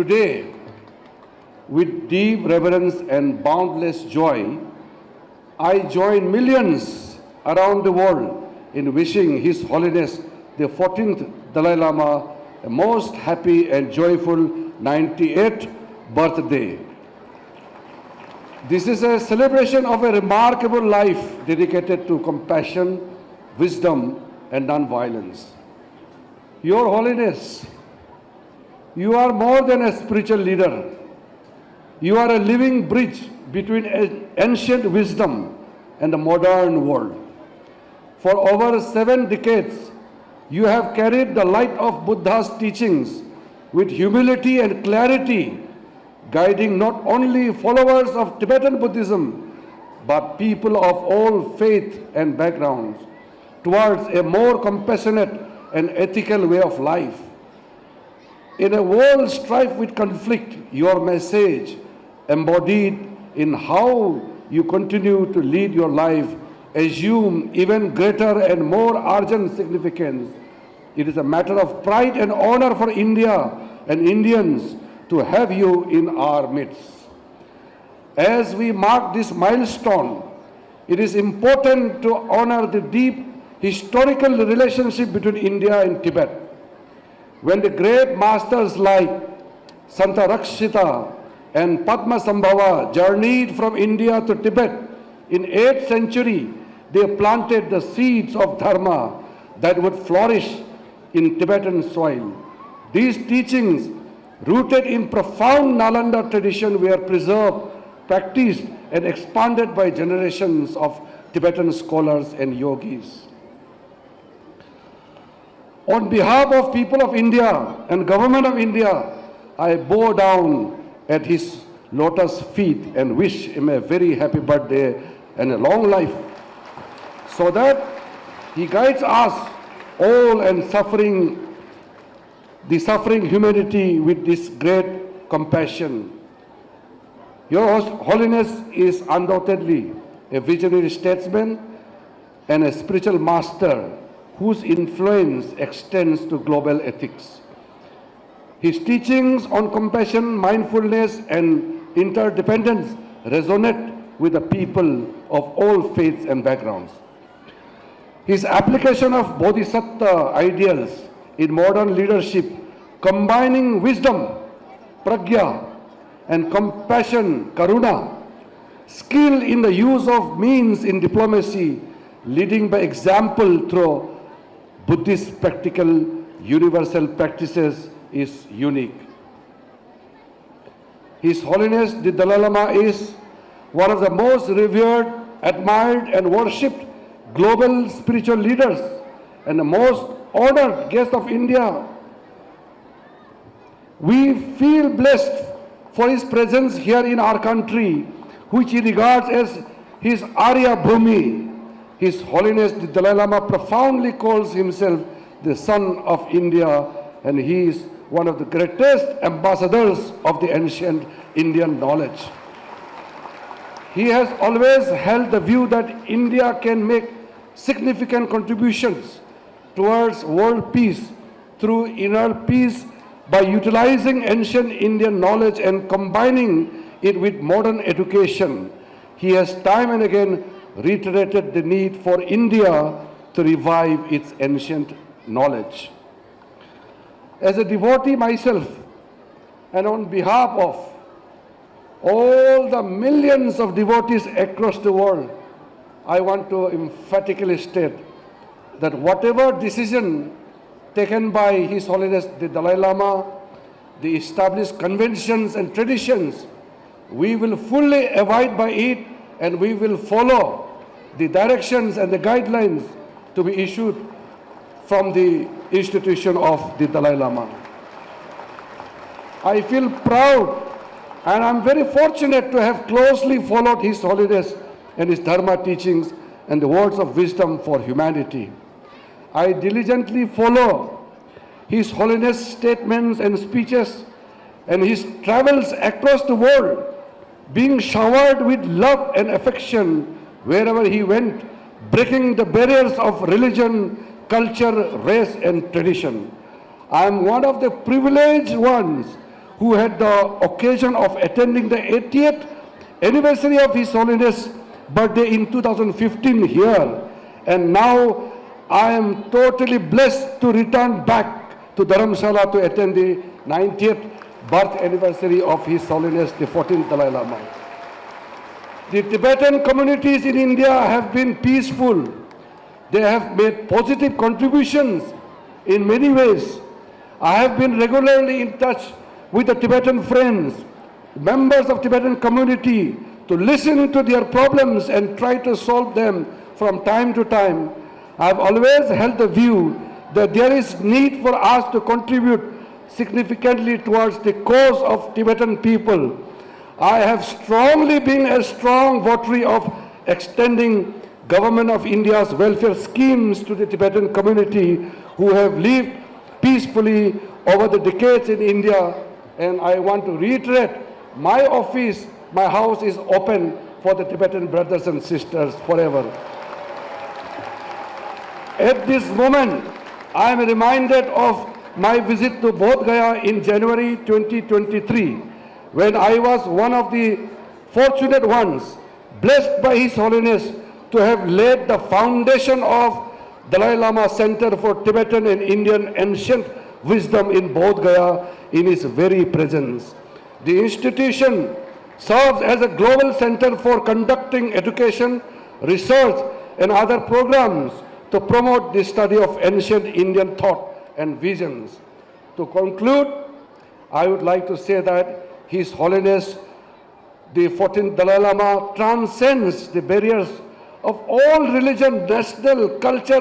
Today, with deep reverence and boundless joy, I join millions around the world in wishing His Holiness the 14th Dalai Lama a most happy and joyful 98th birthday. This is a celebration of a remarkable life dedicated to compassion, wisdom, and non-violence. Your Holiness, you are more than a spiritual leader. You are a living bridge between ancient wisdom and the modern world. For over 7 decades, you have carried the light of Buddha's teachings with humility and clarity, guiding not only followers of Tibetan Buddhism, but people of all faith and backgrounds towards a more compassionate and ethical way of life. In a world strife with conflict, your message embodied in how you continue to lead your life assume even greater and more urgent significance. It is a matter of pride and honor for India and Indians to have you in our midst. As we mark this milestone, it is important to honor the deep historical relationship between India and Tibet. When the great masters like Santa Rakshita and Padma Sambhava journeyed from India to Tibet in 8th century, they planted the seeds of Dharma that would flourish in Tibetan soil. These teachings, rooted in profound Nalanda tradition, were preserved, practiced, and expanded by generations of Tibetan scholars and yogis. On behalf of people of India and government of India, I bow down at his lotus feet and wish him a very happy birthday and a long life, so that he guides us all and the suffering humanity with this great compassion. Your Holiness is undoubtedly a visionary statesman and a spiritual master whose influence extends to global ethics. His teachings on compassion, mindfulness, and interdependence resonate with the people of all faiths and backgrounds. His application of Bodhisattva ideals in modern leadership, combining wisdom, pragya, and compassion, karuna, skill in the use of means in diplomacy, leading by example through Buddhist practical universal practices, is unique. His Holiness the Dalai Lama is one of the most revered, admired, and worshipped global spiritual leaders and the most honored guest of India. We feel blessed for his presence here in our country, which he regards as his Aryabhoomi. His Holiness the Dalai Lama profoundly calls himself the son of India, and he is one of the greatest ambassadors of the ancient Indian knowledge. He has always held the view that India can make significant contributions towards world peace through inner peace by utilizing ancient Indian knowledge and combining it with modern education. He has time and again reiterated the need for India to revive its ancient knowledge. As a devotee myself, and on behalf of all the millions of devotees across the world, I want to emphatically state that whatever decision taken by His Holiness the Dalai Lama, the established conventions and traditions, we will fully abide by it, and we will follow the directions and the guidelines to be issued from the institution of the Dalai Lama. I feel proud and I'm very fortunate to have closely followed His Holiness and his Dharma teachings and the words of wisdom for humanity. I diligently follow His Holiness statements and speeches and his travels across the world, being showered with love and affection wherever he went, breaking the barriers of religion, culture, race, and tradition. I am one of the privileged ones who had the occasion of attending the 80th anniversary of His Holiness' birthday in 2015 here. And now I am totally blessed to return back to Dharamshala to attend the 90th birth anniversary of His Holiness the 14th Dalai Lama. The Tibetan communities in India have been peaceful. They have made positive contributions in many ways. I have been regularly in touch with the Tibetan friends, members of Tibetan community, to listen to their problems and try to solve them from time to time. I have always held the view that there is need for us to contribute significantly towards the cause of Tibetan people. I have strongly been a strong votary of extending Government of India's welfare schemes to the Tibetan community who have lived peacefully over the decades in India. And I want to reiterate, my office, my house is open for the Tibetan brothers and sisters forever. At this moment, I am reminded of my visit to Bodh Gaya in January 2023, when I was one of the fortunate ones, blessed by His Holiness to have laid the foundation of Dalai Lama Center for Tibetan and Indian Ancient Wisdom in Bodh Gaya in his very presence. The institution serves as a global center for conducting education, research and other programs to promote the study of ancient Indian thought and visions. To conclude, I would like to say that His Holiness the 14th Dalai Lama transcends the barriers of all religion, national, culture,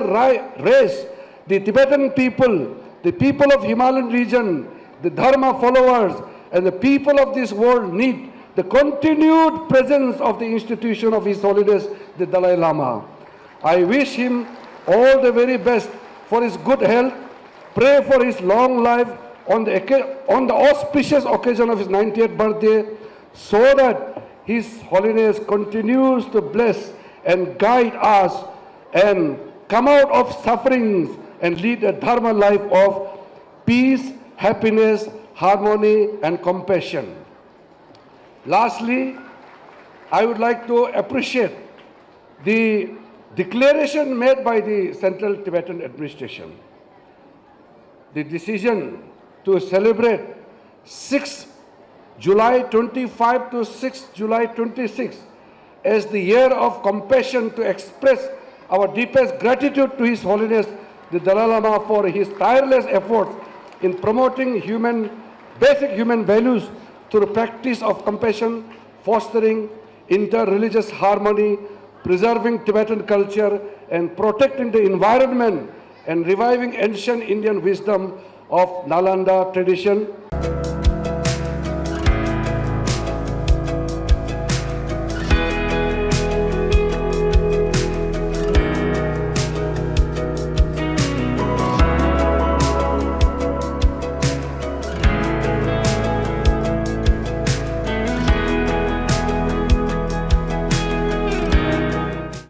race. The Tibetan people, the people of Himalayan region, the Dharma followers and the people of this world need the continued presence of the institution of His Holiness the Dalai Lama. I wish him all the very best for his good health, pray for his long life on the auspicious occasion of his 90th birthday, so that His Holiness continues to bless and guide us and come out of sufferings and lead a Dharma life of peace, happiness, harmony and compassion. Lastly, I would like to appreciate the declaration made by the Central Tibetan Administration. The decision to celebrate 6 July 25 to 6 July 26 as the year of compassion, to express our deepest gratitude to His Holiness the Dalai Lama for his tireless efforts in promoting basic human values through practice of compassion, fostering inter-religious harmony, preserving Tibetan culture and protecting the environment and reviving ancient Indian wisdom of Nalanda tradition.